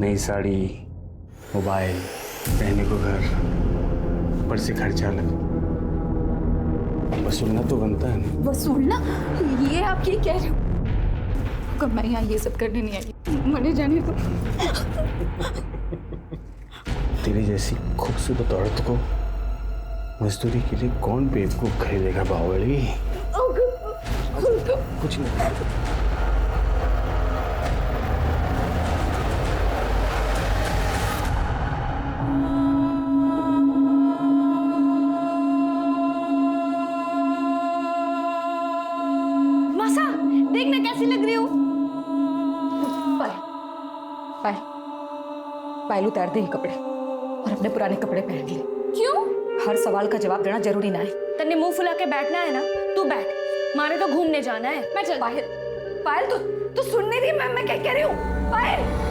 नई साड़ी, मोबाइल, रहने को घर, ऊपर से खर्चा अलग। वसूलना तो बनता है ना। वसूलना? ये आप ये कह रहे हो? कब मैं यहाँ ये सब करने नहीं आई, मरे जाने दो। तेरी जैसी खूबसूरत औरत को मजदूरी के लिए कौन बेवकूफ खरीदेगा बावली? कुछ नहीं। मासा, देखना कैसी लग रही हो। पायल, पायल उतार दे ये कपड़े और अपने पुराने कपड़े पहन ले। क्यों? हर सवाल का जवाब देना जरूरी ना है। तन्ने मुंह फुला के बैठना है ना, तू बैठ। माने तो घूमने जाना है, मैं चल। पायल, पायल तू सुन नहीं रही मैं क्या कह रही हूँ? पायल,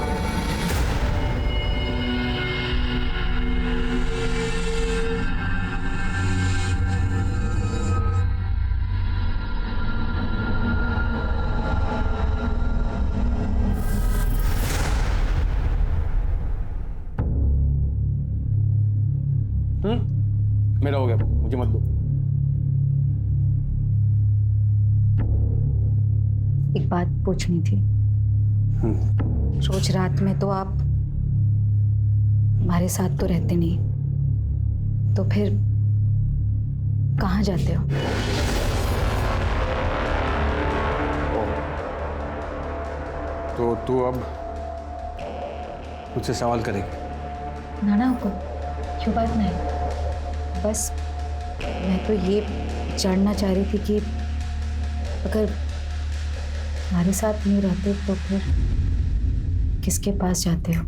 मेरा हो गया, मुझे मत दो। एक बात पूछनी थी। रोज रात में तो आप हमारे साथ तो रहते नहीं, तो फिर कहाँ जाते हो? तो तू अब मुझसे सवाल करेगी? ना हुक्म, क्यों बात नहीं। बस मैं तो ये जानना चाह रही थी कि अगर हमारे साथ नहीं रहते तो फिर किसके पास जाते हो?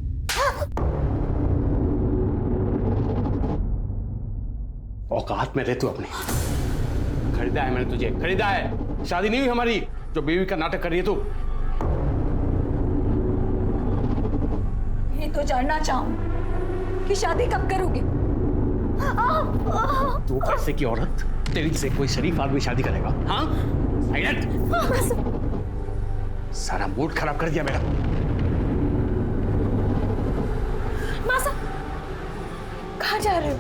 औकात में रह तू अपने। खरीदा है मैंने तुझे, खरीदा है। शादी नहीं हुई हमारी जो बीवी का नाटक कर रही है तू। ये तो जानना चाहूं कि शादी कब करोगे? तू पैसे की औरत, तेरी से कोई शरीफ आदमी शादी करेगा? हाँ? सारा मूड खराब कर दिया मेरा। मासा, कहाँ जा रहे हो?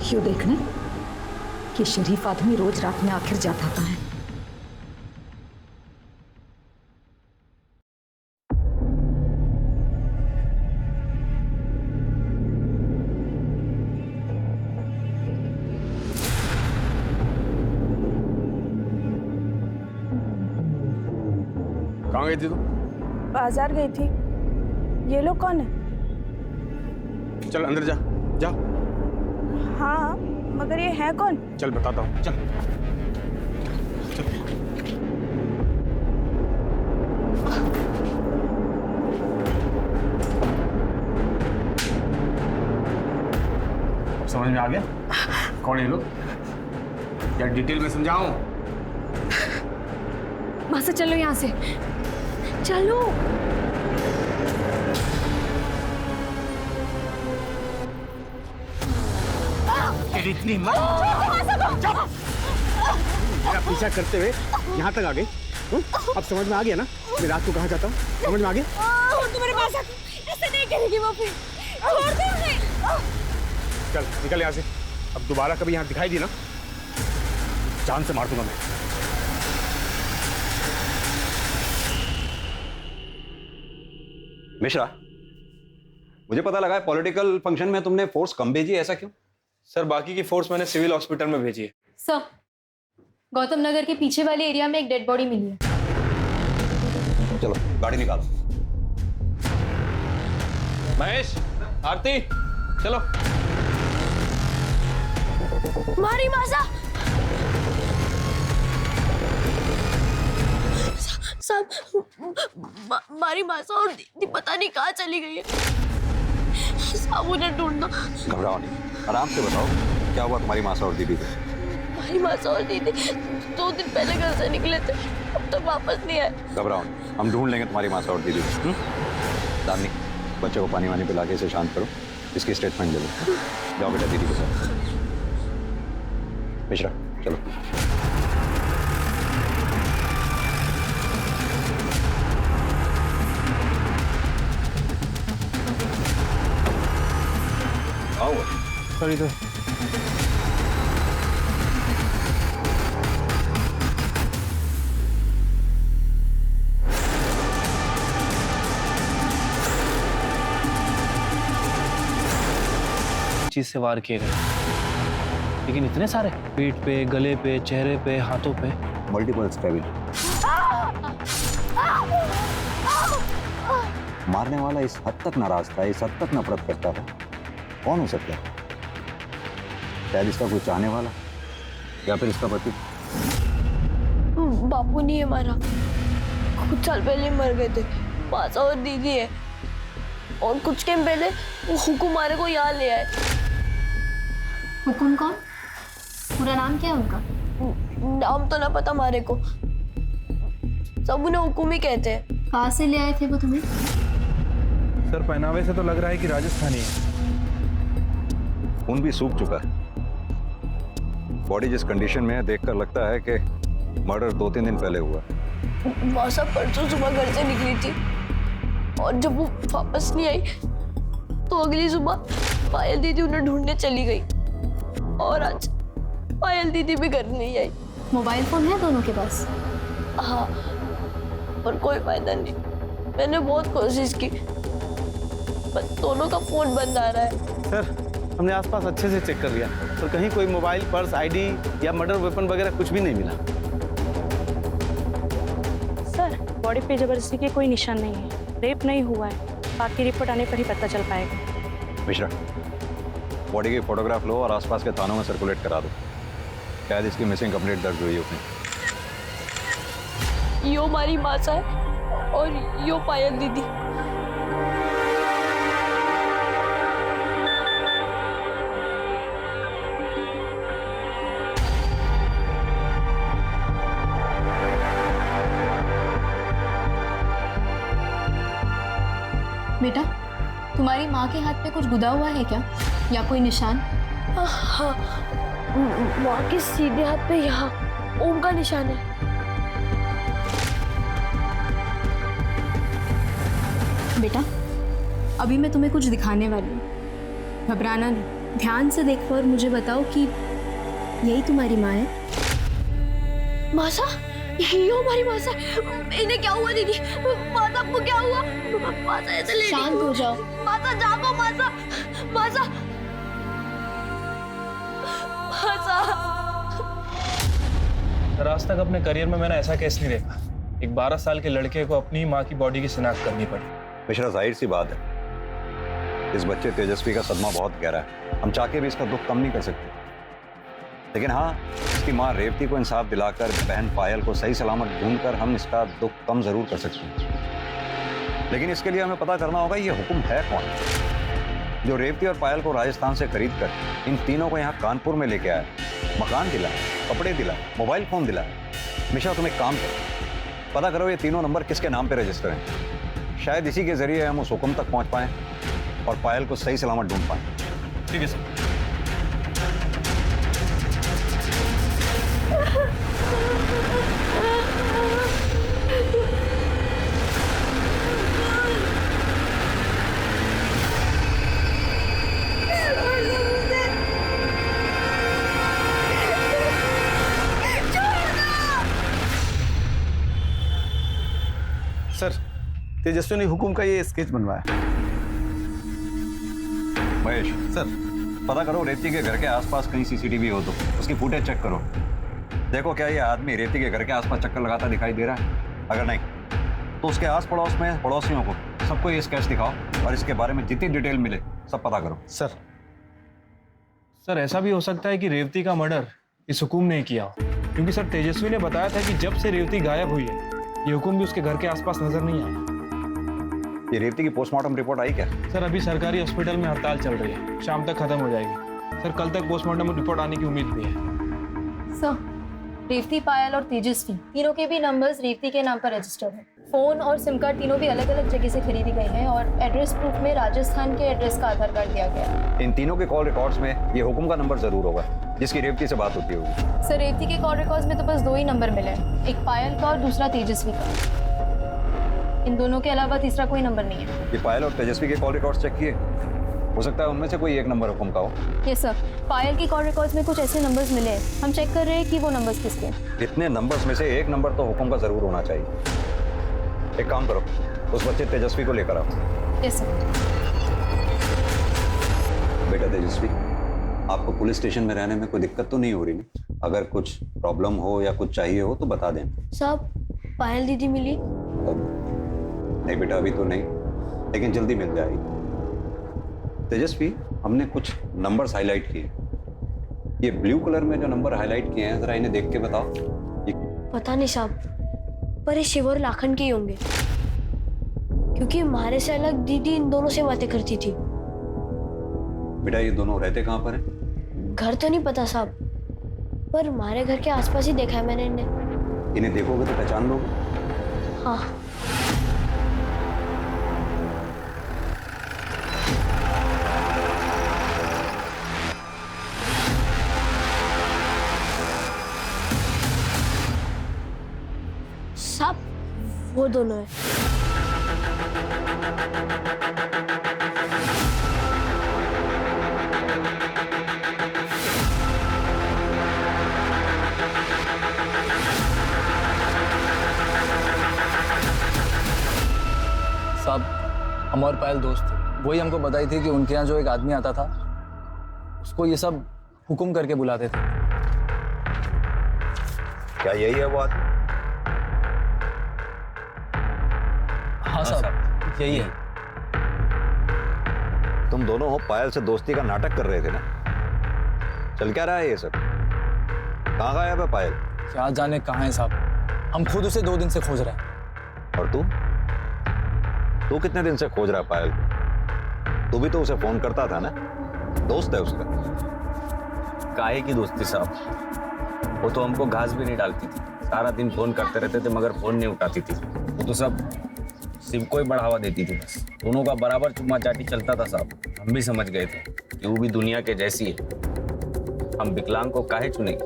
क्यों देखने कि शरीफ आदमी रोज रात में आखिर जाता कहाँ है? कहाँ गई थी तू? बाजार गई थी। ये लोग कौन है? चल अंदर जा, जा। हाँ, मगर ये है कौन? चल बताता हूँ, चल। चल। समझ में आ गया कौन है ये लोग? या डिटेल में समझाऊं? मासा चलो यहाँ से, चलो। तेरी इतनी हिम्मत? मेरा पीछा करते हुए यहाँ तक आ गई। अब समझ में आ गया ना मैं रात को कहाँ जाता हूँ? समझ में आ गया? तुम्हारे पास ऐसे नहीं करेगी वो फिर। छोड़ दो उन्हें। चल निकल यहाँ से। अब दोबारा कभी यहाँ दिखाई दी ना, जान से मार दूंगा मैं। मिश्रा, मुझे पता लगा है पॉलिटिकल फंक्शन में तुमने फोर्स कम भेजी है, ऐसा क्यों? सर बाकी की फोर्स मैंने सिविल हॉस्पिटल में भेजी है। सर, गौतम नगर के पीछे वाले एरिया में एक डेड बॉडी मिली है। चलो गाड़ी निकालो। महेश, आरती, चलो। मारी मासा। सब मारी मासा और दीदी पता नहीं कहाँ चली गई है। सब उन्हें ढूंढना। घबराओ नहीं, आराम से बताओ क्या हुआ तुम्हारी मासा और दीदी को? हमारी मासा और दीदी 2 दिन पहले घर से निकले थे, अब तक वापस नहीं आए। घबराओ नहीं, हम ढूंढ लेंगे तुम्हारी मासा और दीदी को। दामिनी, बच्चे को पानी वानी पिला के इसे शांत करो, इसकी स्टेटमेंट ले लो। जाओ बेटा दीदी के साथ। मिश्रा चलो। सर इधर। चीज से वार किए गए, लेकिन इतने सारे पीठ पे, गले पे, चेहरे पे, हाथों पे। Multiple stabbing. मारने वाला इस हद तक नाराज था, इस हद तक नफरत करता था, कौन हो सकता है? शायद इसका कोई चाहने वाला या फिर इसका पति। बापू नहीं है हमारा, कुछ साल पहले मर गए थे। मासा और दीदी है, और कुछ टाइम पहले वो हुकुम हमारे को यहाँ ले आए। हुकुम कौन? पूरा नाम क्या है उनका? नाम तो ना पता हमारे को, सब उन्हें हुकुम ही कहते हैं। कहाँ से ले आए थे वो तुम्हें? सर पहनावे से तो लग रहा है कि राजस्थानी है। खून भी सूख चुका है, बॉडी जिस कंडीशन में है देखकर लगता है कि मर्डर 2-3 दिन पहले हुआ। मासा परसों सुबह घर से निकली थी, और जब वो वापस नहीं आई तो अगली सुबह पायल दीदी उन्हें ढूंढने चली गई, और आज पायल दीदी भी घर नहीं आई। मोबाइल फोन है दोनों के पास? हाँ, पर कोई फायदा नहीं। मैंने बहुत कोशिश की, पर दोनों का फोन बंद आ रहा है। सर हमने आसपास अच्छे से चेक कर लिया, पर कहीं कोई मोबाइल, पर्स, आईडी या मर्डर वेपन वगैरह कुछ भी नहीं मिला। सर बॉडी पे जबरदस्ती के कोई निशान नहीं है, रेप नहीं हुआ है, बाकी रिपोर्ट आने पर ही पता चल पाएगा। मिश्रा, बॉडी की फोटोग्राफ लो और आसपास के थानों में सर्कुलेट करा दो, शायद इसकी मिसिंग कंप्लेंट दर्ज हुई है उसमें। यो हमारी मासा है और यो पायल दीदी। बेटा, तुम्हारी माँ के हाथ पे कुछ गुदा हुआ है क्या, या कोई निशान? हाँ, माँ के सीधे हाथ पे यहाँ ओम का निशान है। बेटा, अभी मैं तुम्हें कुछ दिखाने वाली हूँ, घबराना नहीं। ध्यान से देखो और मुझे बताओ कि यही तुम्हारी माँ है? मासा, यो हमारी मासा। इन्हें क्या हुआ दीदी? मासा को क्या हुआ? मासा ऐसे ले शांत हो जाओ। मासा जागो, मासा, मासा, मासा। आज तक अपने करियर में मैंने ऐसा केस नहीं देखा। एक 12 साल के लड़के को अपनी माँ की बॉडी की शिनाख्त करनी पड़ी। मिश्रा, जाहिर सी बात है, इस बच्चे तेजस्वी का सदमा बहुत गहरा है। हम चाह के भी इसका दुख कम नहीं कर सकते, लेकिन हाँ, इसकी माँ रेवती को इंसाफ दिलाकर, बहन पायल को सही सलामत ढूंढकर हम इसका दुख कम जरूर कर सकते हैं। लेकिन इसके लिए हमें पता करना होगा ये हुक्म है कौन, जो रेवती और पायल को राजस्थान से खरीद कर इन तीनों को यहाँ कानपुर में लेके आया, मकान दिला, कपड़े दिला, मोबाइल फोन दिला। मिश्रा, तुम एक काम करो, पता करो ये तीनों नंबर किसके नाम पे रजिस्टर हैं। शायद इसी के जरिए हम उस हुक्म तक पहुंच पाएं और पायल को सही सलामत ढूंढ पाएं। ठीक है सर। सर तेजस्वी ने हुकुम का ये स्केच बनवाया। महेश सर पता करो रेवती के घर के आसपास कहीं सीसीटीवी हो तो उसकी फुटेज चेक करो। देखो क्या ये आदमी रेवती के घर के आसपास चक्कर लगाता दिखाई दे रहा है। अगर नहीं तो उसके आस पड़ोस में पड़ोसियों को सबको ये स्केच दिखाओ और इसके बारे में जितनी डिटेल मिले सब पता करो। सर ऐसा भी हो सकता है कि रेवती का मर्डर इस हुकुम ने किया हो, क्योंकि सर तेजस्वी ने बताया था कि जब से रेवती गायब हुई है ये हुकुम भी उसके घर के आसपास नजर नहीं आया। ये रेवती की पोस्टमार्टम रिपोर्ट आई क्या? सर अभी सरकारी हॉस्पिटल में हड़ताल चल रही है, शाम तक खत्म हो जाएगी। सर कल तक पोस्टमार्टम रिपोर्ट आने की उम्मीद भी है। सर, रेवती, पायल और तेजस्वी तीनों के भी नंबर्स रेवती के नाम पर रजिस्टर्ड हैं। फोन और सिम कार्ड तीनों भी अलग अलग जगह से खरीदी गई हैं और एड्रेस प्रूफ में राजस्थान के एड्रेस का आधार कार्ड दिया गया है। इन तीनों के कॉल रिकॉर्ड्स में ये हुकुम का नंबर जरूर होगा जिसकी रेवती से बात होती होगी। सर रेवती के कॉल रिकॉर्ड्स में तो बस 2 ही नंबर मिले हैं, एक पायल का और दूसरा तेजस्वी का। इन दोनों के अलावा तीसरा कोई नंबर नहीं है। ये पायल और तेजस्वी के कॉल रिकॉर्ड्स चेक किए? हो सकता है उनमें से कोई एक नंबर हुक्म का हो। यस सर, पायल की कॉल रिकॉर्ड्स में कुछ ऐसे नंबर्स मिले हैं, हम चेक कर रहे हैं कि वो नंबर्स किसके हैं। इतने नंबर्स में से एक नंबर तो हुक्म का जरूर होना चाहिए। एक काम करो, उस बच्चे तेजस्वी को लेकर आओ। Yes sir. बेटा तेजस्वी, आपको पुलिस स्टेशन में रहने में कोई दिक्कत तो नहीं हो रही ना? अगर कुछ प्रॉब्लम हो या कुछ चाहिए हो तो बता दें। साहब, पायल दीदी मिली? नहीं बेटा, अभी तो नहीं, लेकिन जल्दी मिल जाएगी। तेजस्वी, हमने कुछ नंबर्स हाईलाइट किए। ये ब्लू कलर में जो नंबर हाईलाइट किए हैं, जरा इन्हें देख के बताओ। पता नहीं साहब, पर ये शिव और लाखन के ही होंगे, क्योंकि हमारे से अलग दीदी इन दोनों से बातें करती थी। बेटा, ये दोनों रहते कहाँ पर हैं? घर तो नहीं पता साहब, पर हमारे घर के आसपास ही देखा है मैंने इन्हें। इन्हें देखोगे तो पहचान लोगे? हाँ। साहब, वो दोनों है। साहब, हम और पायल दोस्त थे, वही हमको बताई थी कि उनके यहाँ जो एक आदमी आता था, उसको ये सब हुक्म करके बुलाते थे। क्या यही है वो आदमी? हाँ साहब, यही है। तुम दोनों हो पायल से दोस्ती का नाटक कर रहे थे ना? चल क्या रहा है ये सब? कहाँ गायब है पायल? क्या जाने कहाँ है साहब, हम खुद उसे 2 दिन से खोज रहे हैं। और तू कितने दिन से खोज रहा है पायल को? तू भी तो उसे फोन करता था ना? दोस्त है उसका। काहे की दोस्ती साहब, वो तो हमको घास भी नहीं डालती थी, सारा दिन फोन करते रहते थे मगर फोन नहीं उठाती थी। वो तो सब शिव को ही बढ़ावा देती थी बस। दोनों का बराबर चुम्मा चाटी चलता था साहब। हम भी समझ गए थे कि वो भी दुनिया के जैसी है, हम विकलांग को काहे चुनेंगे।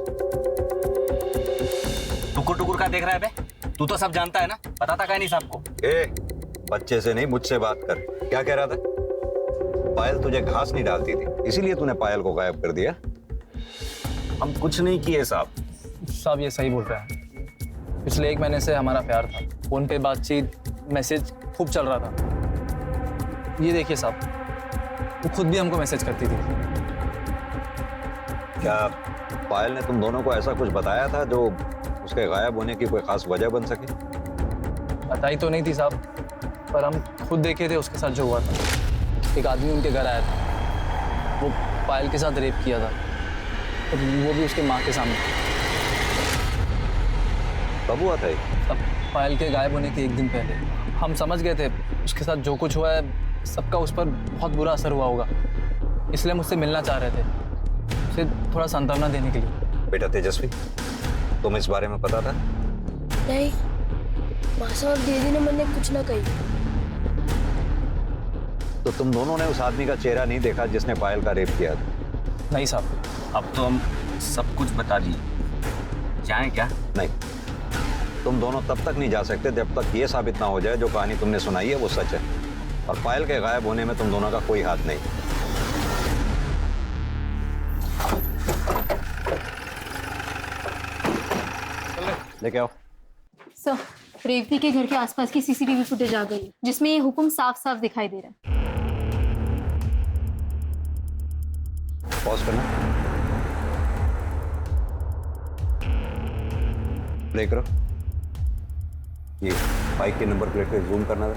टुकुर टुकुर का देख रहा है बे? तू तो सब जानता है ना, पता था क्या नहीं साहब को? बच्चे से नहीं, मुझसे बात कर। क्या कह रहा था? पायल तुझे घास नहीं डालती थी, इसीलिए तूने पायल को गायब कर दिया। हम कुछ नहीं किए साहब। साहब ये सही बोल रहे हैं, पिछले 1 महीने से हमारा प्यार था, फोन पे बातचीत, मैसेज खूब चल रहा था। ये देखिए साहब, वो खुद भी हमको मैसेज करती थी। क्या पायल ने तुम दोनों को ऐसा कुछ बताया था जो उसके गायब होने की कोई खास वजह बन सके? बताई तो नहीं थी साहब, पर हम खुद देखे थे उसके साथ जो हुआ था। एक आदमी उनके घर आया था, वो पायल के साथ रेप किया था, और वो भी उसके माँ के सामने। कब हुआ था ये? अब पायल के गायब होने के 1 दिन पहले। हम समझ गए थे उसके साथ जो कुछ हुआ है, सबका उस पर बहुत बुरा असर हुआ होगा, इसलिए मुझसे मिलना चाह रहे थे, उसे थोड़ा सांत्वना देने के लिए। बेटा तेजस्वी, तुम इस बारे में पता था? नहीं, मासा और दीदी ने मैंने कुछ ना कही। तो तुम दोनों ने उस आदमी का चेहरा नहीं देखा जिसने पायल का रेप किया था? नहीं साहब। अब तो हम सब कुछ बता दिए, जाएं क्या? नहीं, तुम दोनों तब तक नहीं जा सकते जब तक ये साबित ना हो जाए जो कहानी तुमने सुनाई है वो सच है, और पायल के गायब होने में तुम दोनों का कोई हाथ नहीं। लेके आओ। सर, रेवती के घर के आसपास की सीसीटीवी फुटेज आ गई, जिसमें ये हुक्म साफ साफ दिखाई दे रहा है। पॉज करना, प्ले करो। ये बाइक के नंबर प्लेट पे जूम करना है।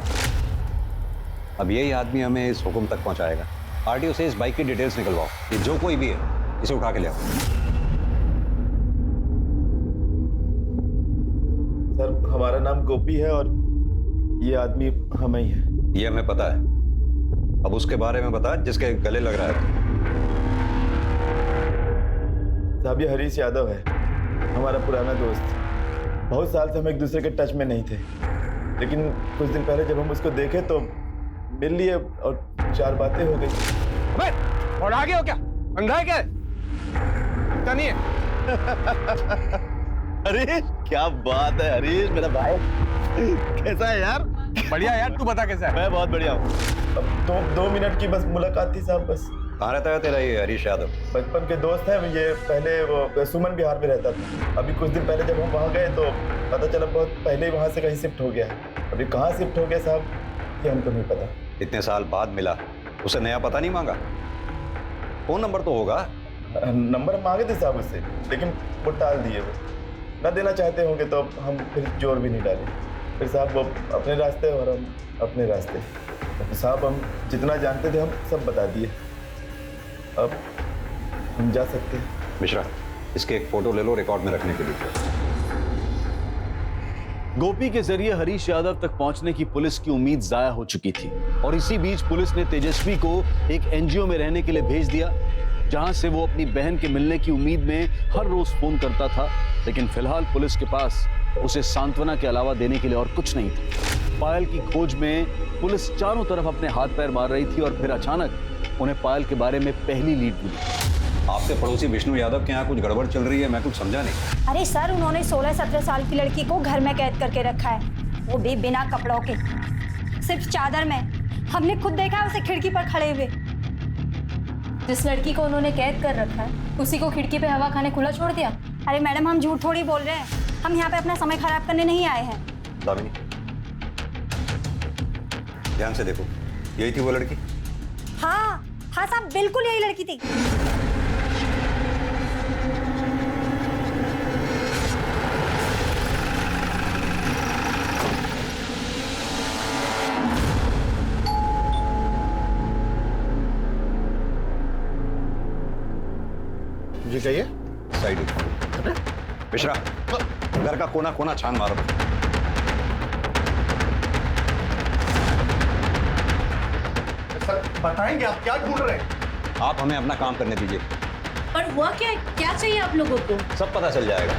अब यही आदमी हमें इस हुक्म तक पहुंचाएगा। आरटीओ से इस बाइक की डिटेल्स निकलवाओ, ये जो कोई भी है इसे उठा के ले आओ। सर, हमारा नाम गोपी है और ये आदमी हमें ही है। ये हमें पता है, अब उसके बारे में बता जिसके गले लग रहा है। साहब, ये हरीश यादव है, हमारा पुराना दोस्त। बहुत साल से हम एक दूसरे के टच में नहीं थे, लेकिन कुछ दिन पहले जब हम उसको देखे तो मिल लिए और 4 बातें हो गई। अबे, और आगे हो क्या? अंधा है क्या? दिखता नहीं है? हरीश, क्या बात है हरीश, मेरा भाई। कैसा है यार? बढ़िया यार, तू बता कैसा है? मैं बहुत बढ़िया हूँ। अब 2 मिनट की बस मुलाकात थी साहब, बस। कहाँ रहता है तेरा ये हरीश यादव? बचपन के दोस्त हैं ये। पहले वो सुमन विहार में रहता था। अभी कुछ दिन पहले जब हम वहाँ गए तो पता चला बहुत पहले ही वहाँ से कहीं शिफ्ट हो गया है। अभी कहाँ शिफ्ट हो गया साहब ये हमको नहीं पता। इतने साल बाद मिला, उसे नया पता नहीं मांगा? फोन नंबर तो होगा। नंबर मांगे थे साहब उससे, लेकिन वो टाल दिए। वो ना देना चाहते होंगे तो हम फिर जोर भी नहीं डाले। फिर साहब वो अपने रास्ते और हम अपने रास्ते। तो साहब हम जितना जानते थे हम सब बता दिए। अब हम जा सकते हैं। मिश्रा, इसके एक फोटो ले लो रिकॉर्ड में रखने के लिए। गोपी के जरिए हरीश यादव तक पहुंचने की पुलिस की उम्मीद जाया हो चुकी थी और इसी बीच पुलिस ने तेजस्वी को एक एनजीओ में रहने के लिए भेज दिया, जहां से वो अपनी बहन के मिलने की उम्मीद में हर रोज फोन करता था। लेकिन फिलहाल पुलिस के पास उसे सांत्वना के अलावा देने के लिए और कुछ नहीं था। पायल की खोज में पुलिस चारों तरफ अपने हाथ पैर मार रही थी और फिर अचानक उन्हें पायल के बारे में पहली लीड मिली। आपके पड़ोसी विष्णु यादव के यहाँ कुछ गड़बड़ चल रही है, मैं कुछ समझा नहीं। अरे सर, उन्होंने 16-17 साल की लड़की को घर में कैद करके रखा है, वो भी बिना कपड़ों के, सिर्फ चादर में। हमने खुद देखा है उसे खिड़की पर खड़े हुए। जिस लड़की को उन्होंने कैद कर रखा है उसी को खिड़की पे हवा खाने खुला छोड़ दिया। अरे मैडम, हम झूठ थोड़ी बोल रहे हैं, हम यहाँ पे अपना समय खराब करने नहीं आए हैं। दामिनी, ध्यान से देखो, यही थी वो लड़की? हाँ हाँ साहब, बिल्कुल यही लड़की थी। जी कहिए। साइड मिश्रा, घर का कोना कोना छान मारो। सर बताएंगे आप क्या ढूंढ रहे हैं? आप हमें अपना काम करने दीजिए। पर हुआ क्या चाहिए आप लोगों को? सब पता चल जाएगा।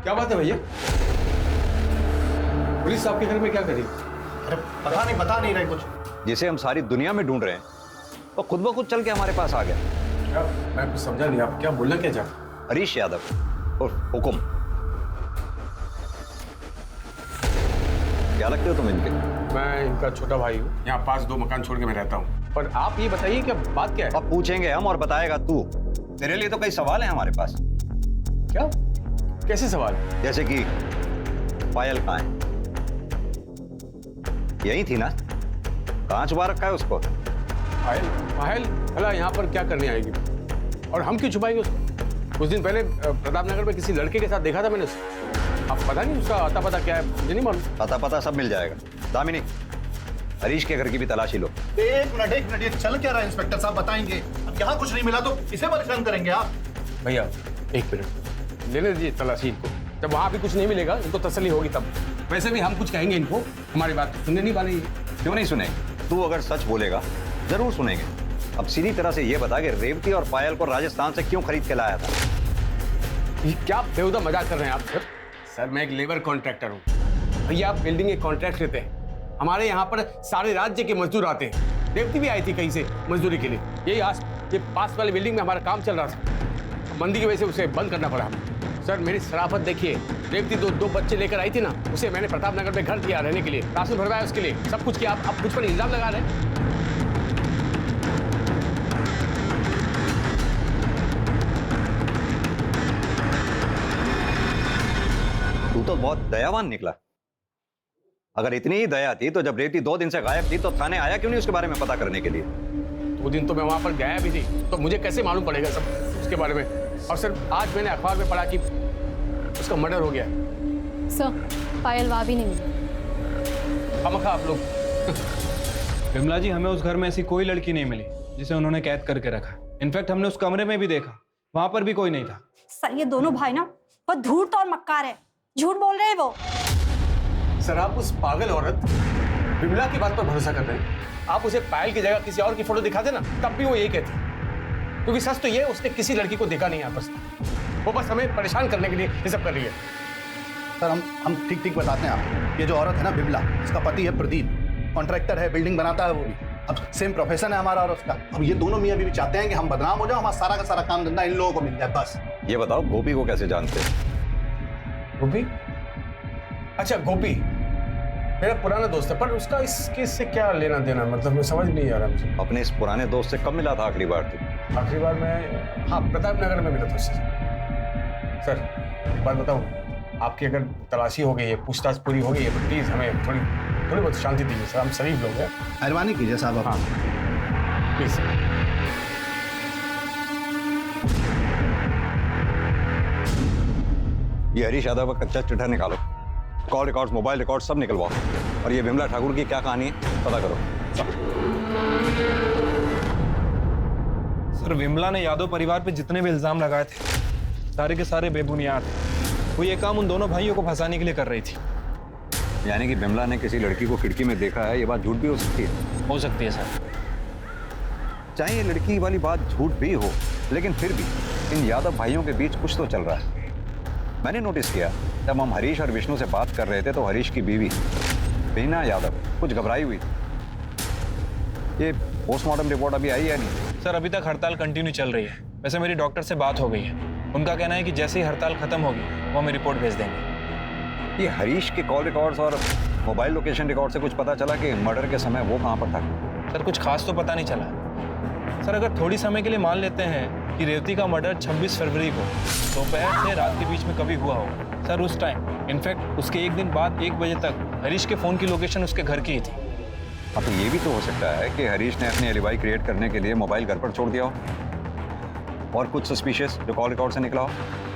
क्या बात है भैया? पुलिस आपके घर में क्या करी? अरे बता नहीं रहे कुछ। जिसे हम सारी दुनिया में ढूंढ रहे हैं वो खुद ब खुद चल के हमारे पास आ गया। क्या? मैं कुछ समझा नहीं, आप क्या बोलना क्या चाहते? हरीश यादव और हुकुम, क्या लगते हो तुम इनके? मैं इनका छोटा भाई हूँ, यहाँ पास 2 मकान छोड़ के मैं रहता हूँ। पर आप ये बताइए कि बात क्या है? अब पूछेंगे हम और बताएगा तू। तेरे लिए तो कई सवाल हैं हमारे पास। क्या? कैसे सवाल? जैसे कि पायल कहाँ है? यही थी ना? कहाँ छुपा रखा है उसको? पायल भला यहाँ पर क्या करने आएगी और हम क्यों छुपाएंगे उसको? कुछ दिन पहले प्रताप नगर में किसी लड़के के साथ देखा था मैंने उसको। अब पता नहीं उसका अता पता क्या है, मुझे नहीं मालूम। अता पता सब मिल जाएगा। दामिनी, हरीश के घर की भी तलाशी लो। एक मिनट, ये चल क्या रहा है इंस्पेक्टर साहब, बताएंगे। अब यहाँ कुछ नहीं मिला तो इसे परेशान करेंगे आप? भैया एक मिनट लेने दीजिए तलाशी इनको। जब वहाँ भी कुछ नहीं मिलेगा इनको तसल्ली होगी तब। वैसे भी हम कुछ कहेंगे इनको, हमारी बात सुनने नहीं वाली। क्यों नहीं सुनेंगे? तू अगर सच बोलेगा जरूर सुनेंगे। अब सीधी तरह से ये बता कि रेवती और पायल को राजस्थान से क्यों खरीद के लाया था? ये क्या बेहुदा मजाक कर रहे हैं आप? सर मैं एक लेबर कॉन्ट्रैक्टर हूँ भैया, आप बिल्डिंग के कॉन्ट्रैक्ट लेते हैं। हमारे यहाँ पर सारे राज्य के मजदूर आते हैं। रेवती भी आई थी कहीं से मजदूरी के लिए। ये पास वाली बिल्डिंग में हमारा काम चल रहा था, मंदी की वजह से उसे बंद करना पड़ा। सर मेरी शराफत देखिए, रेवती दो बच्चे लेकर आई थी ना, उसे मैंने प्रताप नगर में घर दिया रहने के लिए, राशन भरवाया उसके लिए, सब कुछ किया। आप मुझ पर इल्जाम लगा रहे हैं। तू तो बहुत दयावान निकला। अगर इतनी ही दया थी तो जब रेवती 2 दिन से गायब थी तो थाने आया क्यों नहीं उसके बारे में पता करने के लिए? 2 दिन तो मैं वहां पर गया भी थी, तो मुझे कैसे मालूम पड़ेगा सब उसके बारे में? और सर आज मैंने अखबार में पढ़ा कि उसका मर्डर हो गया। सर पायल वहाँ भी नहीं मिली। खामखा आप लोग। विमला जी, हमें उस घर में ऐसी कोई लड़की नहीं मिली जिसे उन्होंने कैद करके रखा। इनफैक्ट हमने उस कमरे में भी देखा, वहां पर भी कोई नहीं था। सर ये दोनों भाई ना बहुत धूर्त और मक्कार है, झूठ बोल रहे हैं वो। सर आप उस पागल औरत विमला की बात पर भरोसा कर रहे हैं? आप उसे पायल की जगह किसी और की फोटो दिखा देना, तब भी वो यही कहती। क्योंकि सच तो ये उसने किसी लड़की को देखा नहीं है आपस में। वो बस हमें परेशान करने के लिए ये सब कर रही है। सर हम ठीक बताते हैं आपको। ये जो औरत है ना विमला, इसका पति है प्रदीप, कॉन्ट्रैक्टर है, बिल्डिंग बनाता है वो भी। अब सेम प्रोफेशन है हमारा और उसका। अब ये दोनों मियां बीवी चाहते हैं कि हम बदनाम हो जाओ, हमारा सारा का सारा काम धंधा इन लोगों को मिल जाए बस। ये बताओ गोपी को कैसे जानते हैं? गोपी? अच्छा गोपी मेरा पुराना दोस्त है, पर उसका इस केस से क्या लेना देना, मतलब मैं समझ नहीं आ रहा मुझे। अपने इस पुराने दोस्त से कब मिला था आखिरी बार तू? आखिरी बार मैं, हाँ, प्रताप नगर में मिला था उससे। सर एक बात बताऊँ, आपकी अगर तलाशी हो गई है, पूछताछ पूरी हो गई है, तो प्लीज हमें थोड़ी बहुत शांति दीजिए सर, हम शरीफ लोग हैं। मेहरबानी कीजिए साहब आप। हाँ प्लीज सर। ये हरीश यादव का कच्चा चिट्ठा निकालो, कॉल रिकॉर्ड्स, मोबाइल रिकॉर्ड्स सब निकलवाओ, और ये विमला ठाकुर की क्या कहानी है पता करो। सर विमला ने यादव परिवार पे जितने भी इल्जाम लगाए थे सारे के सारे बेबुनियाद थे। वो ये काम उन दोनों भाइयों को फंसाने के लिए कर रही थी। यानी कि विमला ने किसी लड़की को खिड़की में देखा है, ये बात झूठ भी हो सकती है? हो सकती है सर। चाहे ये लड़की वाली बात झूठ भी हो, लेकिन फिर भी इन यादव भाइयों के बीच कुछ तो चल रहा है। मैंने नोटिस किया जब हम हरीश और विष्णु से बात कर रहे थे तो हरीश की बीवी बीना यादव कुछ घबराई हुई थी। ये पोस्टमार्टम रिपोर्ट अभी आई है नहीं? सर अभी तक हड़ताल कंटिन्यू चल रही है। वैसे मेरी डॉक्टर से बात हो गई है, उनका कहना है कि जैसे ही हड़ताल खत्म होगी वो हमें रिपोर्ट भेज देंगे। ये हरीश के कॉल रिकॉर्ड्स और मोबाइल लोकेशन रिकॉर्ड से कुछ पता चला कि मर्डर के समय वो कहाँ पर था? सर कुछ खास तो पता नहीं चला। सर अगर थोड़ी समय के लिए मान लेते हैं कि रेवती का मर्डर 26 फरवरी को दोपहर से रात के बीच में कभी हुआ होगा, सर उस टाइम इनफैक्ट उसके एक दिन बाद 1 बजे तक हरीश के फ़ोन की लोकेशन उसके घर की ही थी। हाँ, तो ये भी तो हो सकता है कि हरीश ने अपनी एलिबाई क्रिएट करने के लिए मोबाइल घर पर छोड़ दिया हो, और कुछ सस्पिशियस जो कॉल रिकॉर्ड से निकला हो।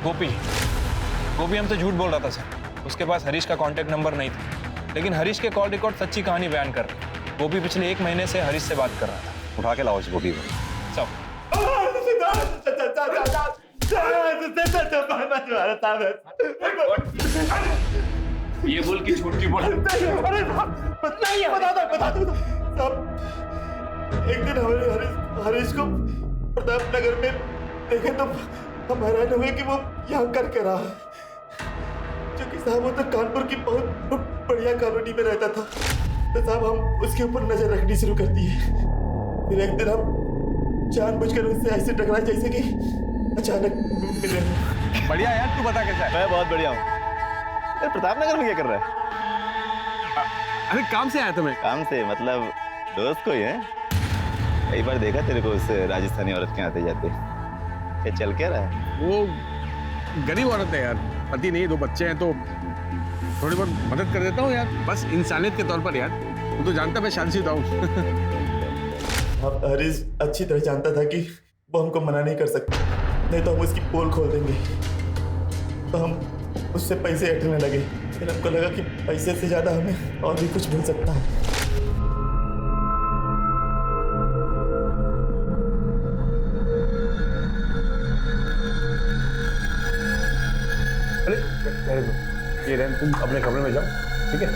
गोपी हमसे झूठ बोल रहा था सर, उसके पास हरीश का कॉन्टैक्ट नंबर नहीं था, लेकिन हरीश के कॉल रिकॉर्ड सच्ची कहानी बयान कर रहे। गोपी पिछले 1 महीने से हरीश से बात कर रहा था। उठा के लाओ इस गोपी को। सब ये बोल के झूठ क्यों बोला? बता दो साहब, एक दिन हरीश को प्रताप नगर में देखे तो हम हैरान हुए कि वो यहाँ कर के रहा, क्योंकि साहब वो तो कानपुर की बहुत बढ़िया कॉलोनी में रहता था। तो साहब हम उसके ऊपर नजर रखनी शुरू कर दी है। फिर एक दिन हम जानबूझकर उससे ऐसे टकराए जैसे कि अचानक मिले। बढ़िया यार, तू बता कैसा है? मैं बहुत बढ़िया हूँ। प्रताप नगर में क्या कर रहा है? अरे काम से आया था मैं। काम से मतलब दोस्त कोई है? कई बार देखा तेरे को उस राजस्थानी औरत के आते जाते। क्या चल क्या रहा है? वो गरीब औरत है यार, पति नहीं, 2 बच्चे हैं, तो थोड़ी बहुत मदद कर देता हूँ यार, बस इंसानियत के तौर पर यार। तू तो जानता मैं शादीशुदा हूँ। अब हरीश अच्छी तरह जानता था कि वो हमको मना नहीं कर सकता, नहीं तो हम उसकी पोल खोल देंगे। तो हम उससे पैसे हटने लगे। फिर हमको लगा कि पैसे से ज्यादा हमें और भी कुछ मिल सकता है। अरे ये रहन, तुम अपने कमरे में जाओ, ठीक है?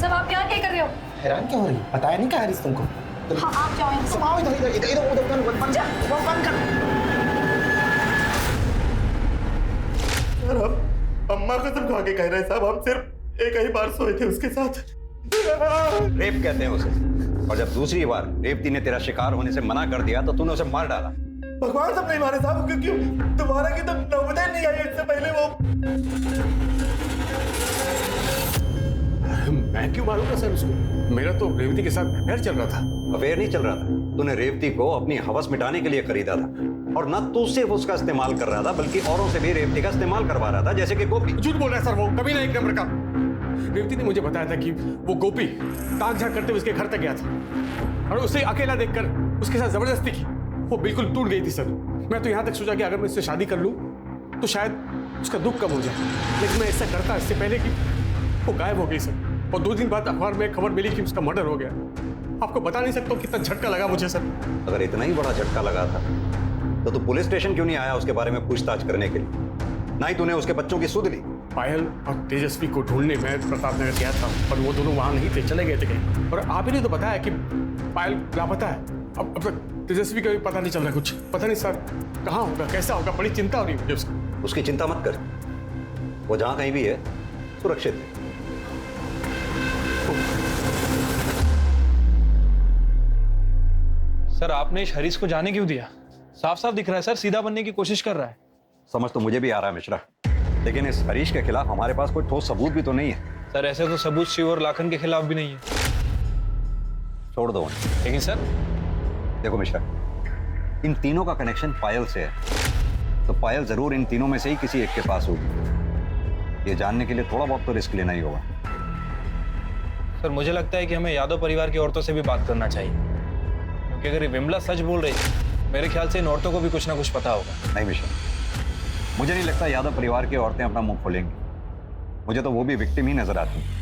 सब आप यहाँ क्या कर रहे हो? हैरान क्यों हो रही? बताया नहीं क्या हरीश तुमको? हाँ, आप जाओ यहाँ से। सब आओ इधर इधर इधर उधर बंद कर। यार हम अम्मा को सब खा के कह रहे हैं साहब, हम सिर्फ एक ही बार सोए थे उसके साथ। रेप कहते हैं उसे, और जब दूसरी बार रेवती ने तेरा शिकार होने से मना कर दिया तो तूने उसे मार डाला। भगवान सब नहीं मारे साहब, क्योंकि तुम्हारा की तो नौबत ही नहीं आई इससे पहले। वो मैं क्यों मारूंगा सर उसको? मेरा तो रेवती के साथ अफेयर चल रहा था। अफेयर नहीं चल रहा था, तूने रेवती को अपनी हवस मिटाने के लिए खरीदा था, और न तू सिर्फ उसका इस्तेमाल कर रहा था बल्कि औरों से भी रेवती का इस्तेमाल करवा रहा था, जैसे कि गोपी। झूठ बोल रहा है सर, वो कभी ना एक नंबर का। रेवती ने मुझे बताया था कि वो गोपी ताक झाक करते हुए उसके घर तक गया था और उसे अकेला देखकर उसके साथ जबरदस्ती की। वो बिल्कुल टूट गई थी सर। मैं तो यहाँ तक सोचा कि अगर मैं इससे शादी कर लूँ तो शायद उसका दुख कम हो जाए, लेकिन मैं ऐसा करता इससे पहले कि वो गायब हो गई सर। और 2 दिन बाद अखबार में खबर मिली कि उसका मर्डर हो गया। आपको बता नहीं सकता कितना झटका लगा मुझे सर। अगर इतना ही बड़ा झटका लगा था तो तू पुलिस स्टेशन क्यों नहीं आया उसके बारे में पूछताछ करने के लिए? ना ही तूने उसके बच्चों की सुध ली। पायल और तेजस्वी को ढूंढने में प्रताप नगर गया था, पर वो दोनों वहां नहीं थे, चले गए थे कहीं। और आप ही ने तो बताया कि पायल लापता है। अब तक तेजस्वी का भी पता नहीं चल रहा, कुछ पता नहीं सर कहाँ होगा, कैसा होगा। बड़ी चिंता हो रही है मुझे उसकी चिंता मत कर, वो जहां कहीं भी है सुरक्षित है। सर आपने इस हरीश को जाने क्यों दिया? साफ साफ दिख रहा है सर, सीधा बनने की कोशिश कर रहा है। समझ तो मुझे भी आ रहा है मिश्रा, लेकिन इस हरीश के खिलाफ हमारे पास कोई ठोस सबूत भी तो नहीं है। सर ऐसे तो सबूत शिव और लाखन के खिलाफ भी नहीं है। छोड़ दो उन्हें। लेकिन सर देखो मिश्रा, इन तीनों का कनेक्शन पायल से है, तो पायल जरूर इन तीनों में से ही किसी एक के पास होगी। ये जानने के लिए थोड़ा बहुत तो रिस्क लेना ही होगा। सर मुझे लगता है कि हमें यादव परिवार की औरतों से भी बात करना चाहिए, क्योंकि अगर ये विमला सच बोल रही है, मेरे ख्याल से इन औरतों को भी कुछ ना कुछ पता होगा। नहीं मिश्रा, मुझे नहीं लगता यादव परिवार की औरतें अपना मुंह खोलेंगी। मुझे तो वो भी विक्टिम ही नजर आती हैं।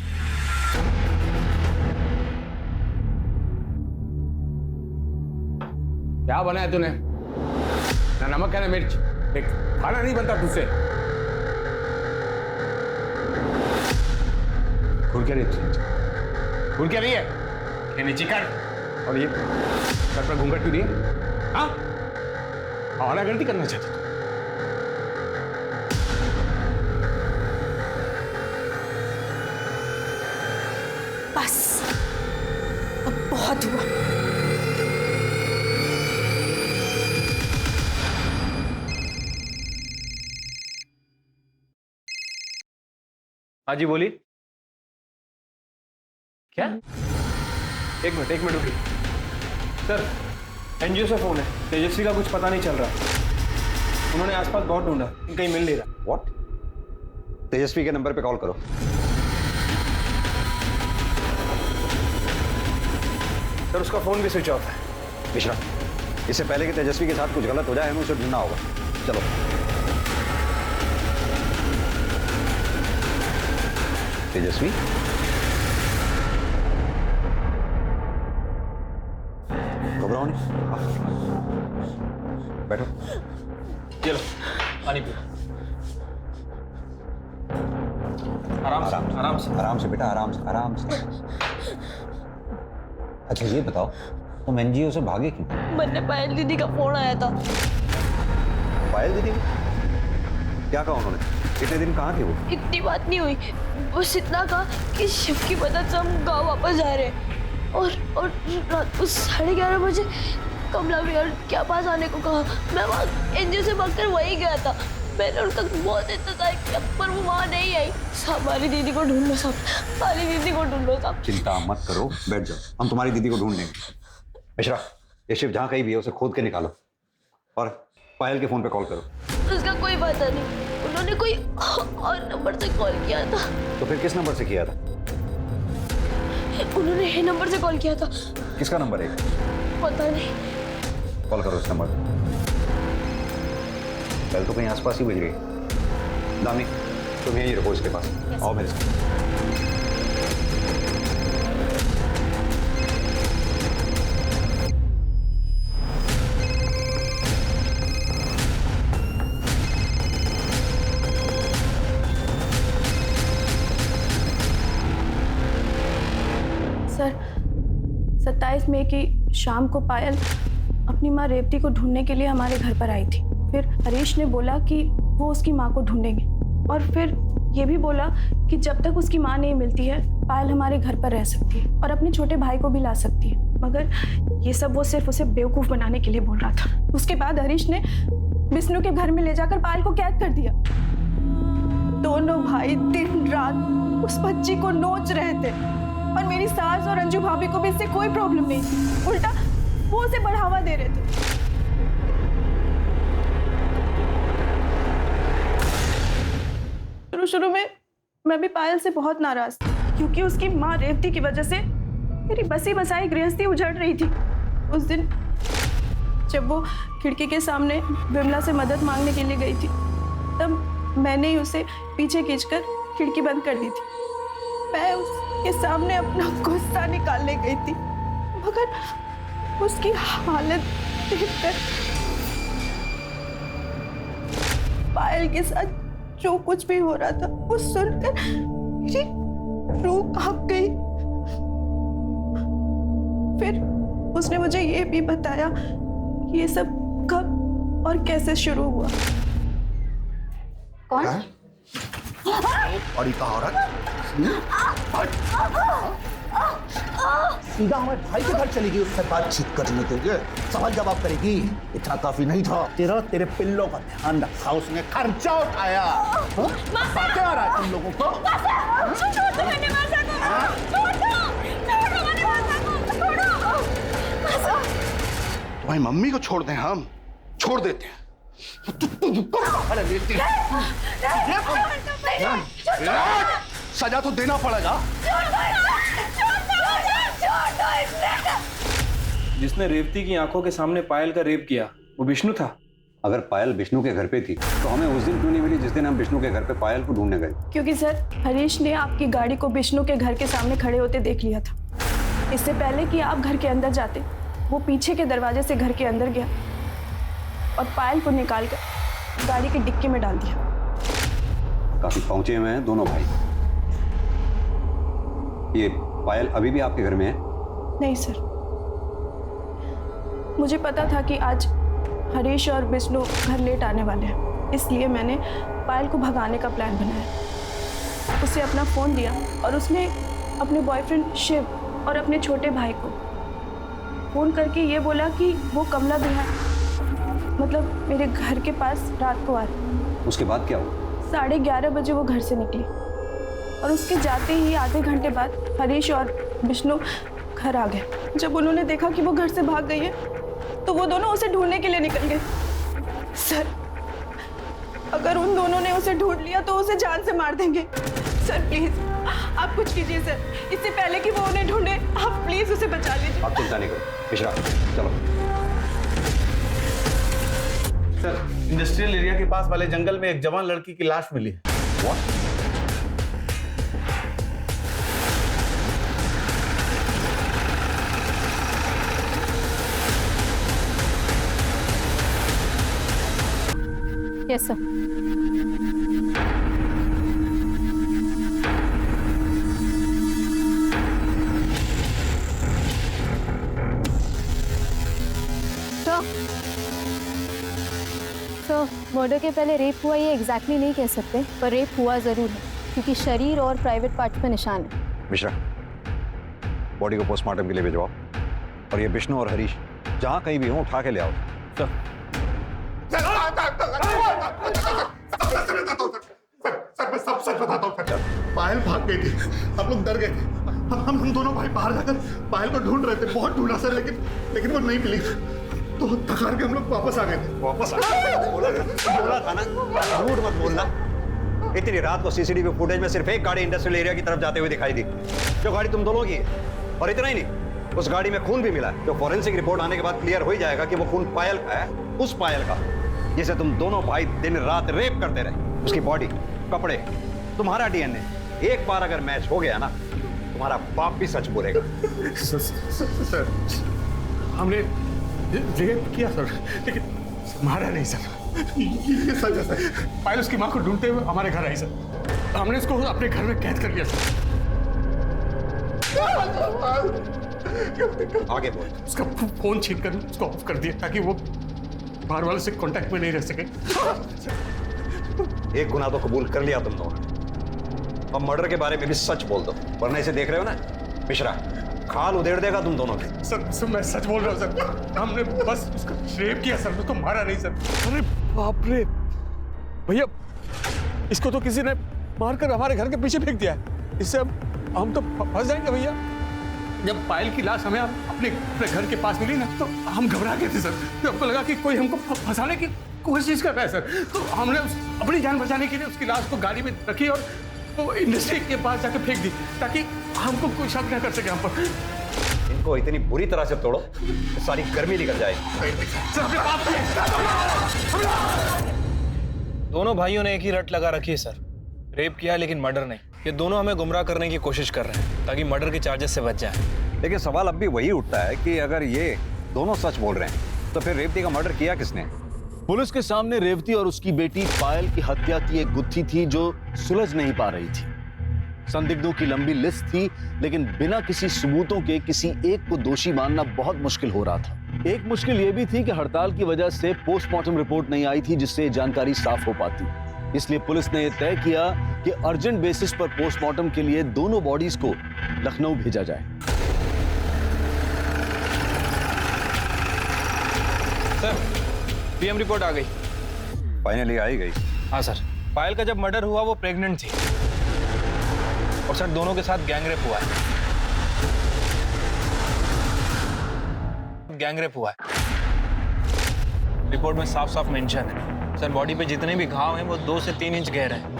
क्या बनाया तूने? ना नमक है ना मिर्च, देख खाना नहीं बनता तुझसे। खुल क्या रही है? ये नीचे कर। और ये सर पर घूंघट क्यों नहीं है? हाँ, और गलती करना चाहती तू? बस अब बहुत हुआ। हाँ जी बोलिए। क्या? एक मिनट रुकिए। सर एनजीओ से फोन है, तेजस्वी का कुछ पता नहीं चल रहा। उन्होंने आसपास बहुत ढूंढा, कहीं मिल नहीं रहा। व्हाट? तेजस्वी के नंबर पे कॉल करो। सर उसका फोन भी स्विच ऑफ है। मिश्रा, इससे पहले कि तेजस्वी के साथ कुछ गलत हो जाए, हमें उसे ढूंढना होगा। चलो। तेजस्वी, घबराओ नहीं, बैठो। चलो पानी पियो। आराम से बेटा, आराम से। अच्छा ये बताओ, तुम एनजीओ से भागे क्यों? मैंने पायल दीदी का फोन आया था। पायल दीदी? क्या कहा उन्होंने? इतने दिन कहाँ थे वो? इतनी बात नहीं हुई, बस इतना कहा कि शिव की मदद से हम गाँव वापस जा रहे हैं। और रात को 11:30 बजे कमला विहार के पास आने को कहा। मैं वहाँ एनजीओ से भागकर वहीं गया था। मैंने उनका बहुत इंतजार किया, पर वो वहाँ नहीं आई। हमारी दीदी को ढूंढ लो सब, हमारी दीदी को ढूंढ लो सब। चिंता मत करो, बैठ जाओ, हम तुम्हारी दीदी को ढूंढ लेंगे। मिश्रा, ये शिव जहाँ कहीं भी है उसे खोद के निकालो और पायल के फोन पे कॉल करो। उसका कोई पता नहीं, उन्होंने कोई और नंबर से कॉल किया था। तो फिर किस नंबर से किया था? उन्होंने ये नंबर से कॉल किया था। किसका नंबर है? पता नहीं। कॉल करो इस नंबर। कल तो कहीं आसपास ही बज गई। दामी, तुम यहीं रहो इसके पास। आओ मेरे साथ। सर 27 मई की शाम को पायल अपनी माँ रेवती को ढूंढने के लिए हमारे घर पर आई थी। फिर हरीश ने बोला कि वो उसकी माँ को ढूंढेंगे, और फिर ये भी बोला कि जब तक उसकी माँ नहीं मिलती है पायल हमारे घर पर रह सकती है और अपने छोटे भाई को भी ला सकती है। मगर ये सब वो सिर्फ उसे बेवकूफ़ बनाने के लिए बोल रहा था। उसके बाद हरीश ने विष्णु के घर में ले जाकर पायल को कैद कर दिया। दोनों भाई दिन रात उस बच्ची को नोच रहे थे और मेरी सास और अंजू भाभी को भी इससे कोई प्रॉब्लम नहीं थी, उल्टा वो उसे बढ़ावा दे रहे थे। शुरू में मैं भी पायल से बहुत नाराज थी, क्योंकि उसकी माँ रेवती की वजह से मेरी बसी बसाई गृहस्थी उजड़ रही थी। उस दिन जब वो खिड़की के सामने विमला से मदद मांगने के लिए गई थी, तब मैंने ही उसे पीछे खींचकर खिड़की बंद कर दी थी। मैं उसके सामने अपना गुस्सा निकालने गई थी, मगर उसकी हालत देखकर, पायल के साथ जो कुछ भी हो रहा था वो सुनकर मेरी रूह कांप गई। फिर उसने मुझे ये भी बताया कि ये सब कब और कैसे शुरू हुआ। कौन? और का औरत? सीधा हमारे भाई के घर चली गई, उससे बातचीत करने के लिए सवाल जवाब करेगी। इतना काफी नहीं था, तेरे पिल्लों का ध्यान रखा उसने, खर्चा उठाया। बातें आ रहा है तुम लोगों को। तुम्हारी मम्मी को छोड़ दें, हम छोड़ देते हैं। सजा तो देना पड़ेगा। जिसने रेवती की आंखों के सामने पायल का रेप किया वो विष्णु था। अगर पायल विष्णु के घर पे थी तो हमें उस दिन क्यों नहीं मिली जिस दिन हम विष्णु के घर पे पायल को ढूंढने गए? क्योंकि सर हरीश ने आपकी गाड़ी को विष्णु के घर के सामने खड़े होते देख लिया था। इससे पहले कि आप घर के अंदर जाते, वो पीछे के दरवाजे से घर के अंदर गया और पायल को निकालकर गाड़ी के डिक्की में डाल दिया। काफी पहुंचे हुए हैं दोनों भाई। ये पायल अभी भी आपके घर में है? नहीं सर, मुझे पता था कि आज हरीश और विष्णु घर लेट आने वाले हैं, इसलिए मैंने पायल को भगाने का प्लान बनाया। उसे अपना फ़ोन दिया और उसने अपने बॉयफ्रेंड शिव और अपने छोटे भाई को फ़ोन करके ये बोला कि वो कमला विहार, मतलब मेरे घर के पास रात को आ रहे। उसके बाद क्या हुआ? 11:30 बजे वो घर से निकली और उसके जाते ही आधे घंटे बाद हरीश और विष्णु घर आ गए। जब उन्होंने देखा कि वो घर से भाग गई है तो वो दोनों उसे ढूंढने के लिए निकल गए। सर, अगर उन दोनों ने उसे ढूंढ लिया तो उसे जान से मार देंगे। सर प्लीज आप कुछ कीजिए सर, इससे पहले कि वो उन्हें ढूंढे, आप प्लीज उसे बचा लीजिए। आप चिंता नहीं करो मिश्रा, चलो। सर, इंडस्ट्रियल एरिया के पास वाले जंगल में एक जवान लड़की की लाश मिली है। What? Yes sir. मर्डर के पहले रेप हुआ ये एग्जैक्टली नहीं कह सकते, पर रेप हुआ जरूर है क्योंकि शरीर और प्राइवेट पार्ट पर निशान है। मिश्रा, बॉडी को पोस्टमार्टम के लिए भिजवाओ और ये विष्णु और हरीश जहां कहीं भी हो उठा के ले आओ। सर मैं सब सच बताता हूँ। पायल भाग गई थी, हम लोग डर गए थे। हम दोनों भाई बाहर जाकर पायल को ढूंढ रहे थे, बहुत ढूंढा सर, लेकिन वो नहीं मिली। तो थकार के हम लोग वापस आ गए थे। वापस आ गए? बोला था ना, झूठ मत बोलना। इतनी रात को सीसीटीवी फुटेज में सिर्फ एक गाड़ी इंडस्ट्रियल एरिया की तरफ जाते हुए दिखाई दी, जो गाड़ी तुम दोनों की है। और इतना ही नहीं, उस गाड़ी में खून भी मिला है, जो फॉरेंसिक रिपोर्ट आने के बाद क्लियर हो ही जाएगा कि वो खून पायल का है, उस पायल का जिसे तुम दोनों भाई दिन रात रेप करते रहे। उसकी बॉडी, कपड़े, तुम्हारा डीएनए एक बार अगर मैच हो गया ना, तुम्हारा बाप भी सच बोलेगा। सर, हमने रेप किया सर, लेकिन मारा नहीं सर। ये सच है सर। पायल उसकी माँ को ढूंढते हुए हमारे घर आई सर। हमने उसको अपने घर में कैद कर लिया सर। आगे बोल। उसका फोन छीन कर उसको ऑफ कर दिया ताकि वो बाहर वालों से कांटेक्ट में नहीं रह सके। एक गुनाह तो कबूल कर लिया तुम दोनों, अब मर्डर के बारे में भी सच बोल दो, वरना इसे देख रहे हो ना मिश्रा, खाल उधेड़ देगा तुम दोनों की। सर मैं सच बोल रहा हूँ सर, हमने बस उसका रेप किया सर, उसको मारा नहीं सर। अरे बाप रे भैया, इसको तो किसी ने मारकर हमारे घर के पीछे फेंक दिया है। इससे हम तो फंस जाएंगे भैया। जब पायल की लाश हमें अपने घर के पास मिली ना, तो हम घबरा गए थे सर। तो हमको लगा कि कोई हमको फंसाने की कोशिश कर रहा है सर। तो हमने अपनी जान बचाने के लिए उसकी लाश को गाड़ी में रखी और वो इंडस्ट्री के पास जाकर फेंक दी, ताकि हमको कोई शक न कर सके हम पर। इनको इतनी बुरी तरह से तोड़ो कि सारी गर्मी निकल जाए। दोनों भाइयों ने एक ही रट लगा रखी है सर, रेप किया लेकिन मर्डर नहीं। ये दोनों हमें गुमराह करने की कोशिश कर रहे हैं ताकि मर्डर के चार्जेस से बच जाए। लेकिन सवाल अब भी वही उठता है कि अगर ये दोनों सच बोल रहे हैं तो फिर रेवती का मर्डर किया किसने? पुलिस के सामने रेवती और उसकी बेटी पायल की हत्या की एक गुत्थी थी जो सुलझ नहीं पा रही थी। संदिग्धों की लंबी लिस्ट थी, लेकिन बिना किसी सबूतों के किसी एक को दोषी मानना बहुत मुश्किल हो रहा था। एक मुश्किल यह भी थी कि हड़ताल की वजह से पोस्टमार्टम रिपोर्ट नहीं आई थी जिससे जानकारी साफ हो पाती। इसलिए पुलिस ने यह तय किया कि अर्जेंट बेसिस पर पोस्टमार्टम के लिए दोनों बॉडीज को लखनऊ भेजा जाए। पीएम रिपोर्ट आ गई। फाइनली आई गई। हाँ सर, पायल का जब मर्डर हुआ वो प्रेग्नेंट थी और सर दोनों के साथ गैंगरेप हुआ है। गैंगरेप हुआ है, रिपोर्ट में साफ साफ मेंशन है। सर बॉडी पे जितने भी घाव हैं वो 2 से 3 इंच गहरे हैं।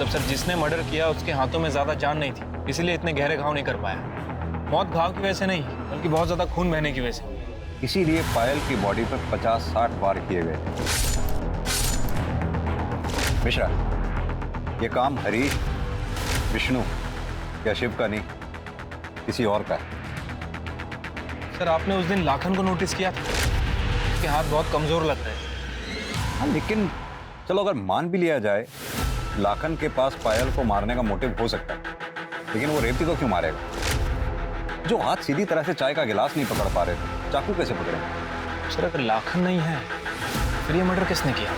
तब सर जिसने मर्डर किया उसके हाथों में ज्यादा जान नहीं थी, इसीलिए इतने गहरे घाव नहीं कर पाया। मौत घाव की वजह से नहीं बल्कि बहुत ज्यादा खून बहने की वजह से। इसीलिए पायल की बॉडी पर 50-60 वार किए गए। मिश्रा, ये काम हरीश, विष्णु या शिव का नहीं, किसी और का है। सर आपने उस दिन लाखन को नोटिस किया था, उसके हाथ बहुत कमजोर लग रहे हैं। हाँ, लेकिन चलो अगर मान भी लिया जाए लाखन के पास पायल को मारने का मोटिव हो सकता है, लेकिन वो रेवती को क्यों मारेगा? जो हाथ सीधी तरह से चाय का गिलास नहीं पकड़ पा रहे थे, चाकू कैसे पकड़े? सर अगर लाखन नहीं है फिर ये मर्डर किसने किया?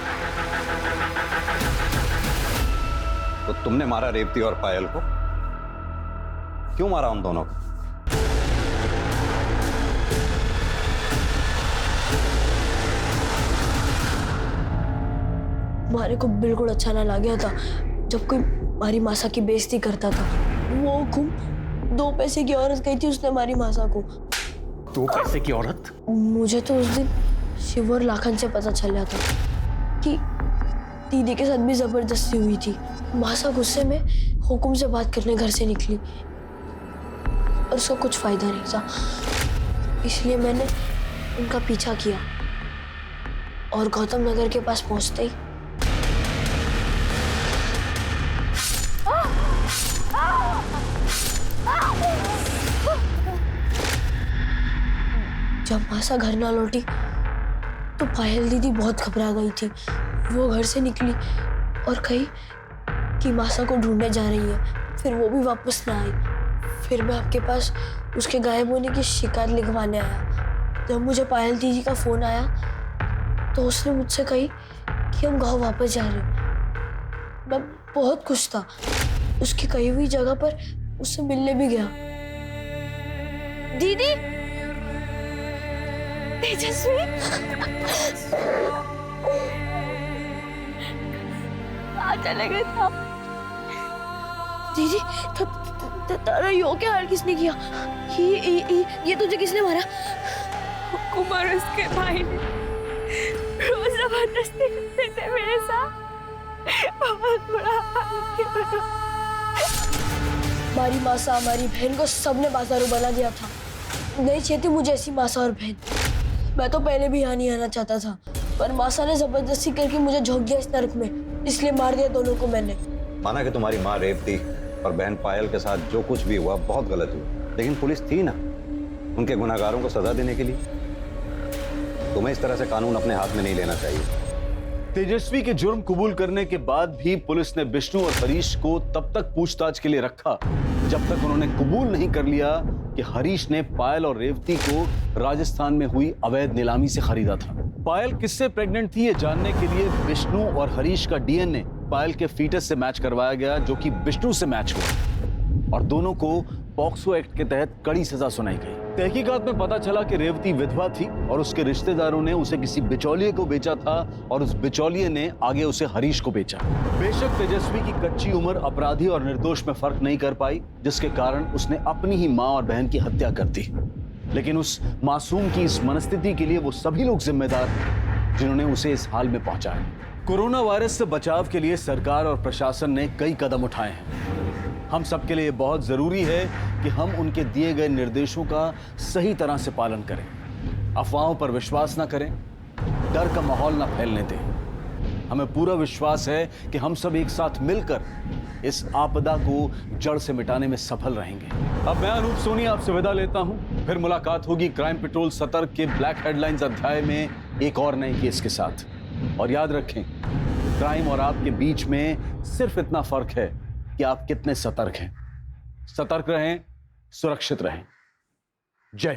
तो तुमने मारा रेवती और पायल को? क्यों मारा उन दोनों को? मारे को बिल्कुल अच्छा ना लगा था जब कोई हमारी मासा की बेइज्जती करता था। वो हुकुम 2 पैसे की औरत गई थी, उसने हमारी मासा को। 2 पैसे की औरत? मुझे तो उस दिन शिव और लाखन से पता चला था कि दीदी के साथ भी जबरदस्ती हुई थी। मासा गुस्से में हुकुम से बात करने घर से निकली और उसका कुछ फायदा नहीं था, इसलिए मैंने उनका पीछा किया और गौतम नगर के पास पहुंचते ही जब मासा घर ना लौटी तो पायल दीदी बहुत घबरा गई थी। वो घर से निकली और कही कि मासा को ढूंढने जा रही है, फिर वो भी वापस ना आई। फिर मैं आपके पास उसके गायब होने की शिकायत लिखवाने आया। जब मुझे पायल दीदी का फोन आया तो उसने मुझसे कही कि हम गांव वापस जा रहे हैं। मैं बहुत खुश था, उसकी कही हुई जगह पर उससे मिलने भी गया। दीदी, तेजस्वी, कहाँ चले गए थे आप? दीदी, तारा यो क्या हाल किसने किया? ये तुझे किसने मारा? कुमार उसके भाई ने रोज जबरदस्ती करते थे मेरे साथ, बहुत बुरा हाल किया। हमारी मासा, हमारी बहन को सबने बाजारू बना दिया था। नहीं चाहती मुझे ऐसी मासा और बहन। मैं तो पहले भी यहाँ नहीं आना चाहता था, पर मासा ने जबरदस्ती करके मुझे झोंक दिया इस नरक में, इसलिए मार दिया दोनों को मैंने। माना कि तुम्हारी माँ रेवती और बहन पायल के साथ जो कुछ भी हुआ बहुत गलत हुआ, लेकिन पुलिस थी ना उनके गुनहगारों को सजा देने के लिए। तुम्हें इस तरह से कानून अपने हाथ में नहीं लेना चाहिए। तेजस्वी के जुर्म कबूल करने के बाद भी पुलिस ने विष्णु और हरीश को तब तक पूछताछ के लिए रखा जब तक उन्होंने कबूल नहीं कर लिया कि हरीश ने पायल और रेवती को राजस्थान में हुई अवैध नीलामी से खरीदा था। पायल किससे प्रेग्नेंट थी ये जानने के लिए विष्णु और हरीश का डीएनए पायल के फीटस से मैच करवाया गया, जो कि विष्णु से मैच हुआ और दोनों को पॉक्सो एक्ट के तहत कड़ी सजा सुनाई गई। तहकीकात में पता चला कि रेवती विधवा थी और उसके रिश्तेदारों ने उसे किसी बिचौलिए को बेचा था और उस बिचौलिए ने आगे उसे हरीश को बेचा। बेशक तेजस्वी की कच्ची उम्र अपराधी और निर्दोष में फर्क नहीं कर पाई, जिसके कारण उसने अपनी ही मां और बहन की हत्या कर दी। लेकिन उस मासूम की इस मनस्थिति के लिए वो सभी लोग जिम्मेदार हैं जिन्होंने उसे इस हाल में पहुंचाया। कोरोना वायरस से बचाव के लिए सरकार और प्रशासन ने कई कदम उठाए हैं। हम सबके लिए बहुत जरूरी है कि हम उनके दिए गए निर्देशों का सही तरह से पालन करें, अफवाहों पर विश्वास न करें, डर का माहौल न फैलने दें। हमें पूरा विश्वास है कि हम सब एक साथ मिलकर इस आपदा को जड़ से मिटाने में सफल रहेंगे। अब मैं अनूप सोनी आपसे विदा लेता हूं। फिर मुलाकात होगी क्राइम पेट्रोल सतर्क के ब्लैक हेडलाइंस अध्याय में एक और नए केस के साथ। और याद रखें, क्राइम और आपके बीच में सिर्फ इतना फर्क है कि आप कितने सतर्क हैं। सतर्क रहें, सुरक्षित रहें। जय हिंद।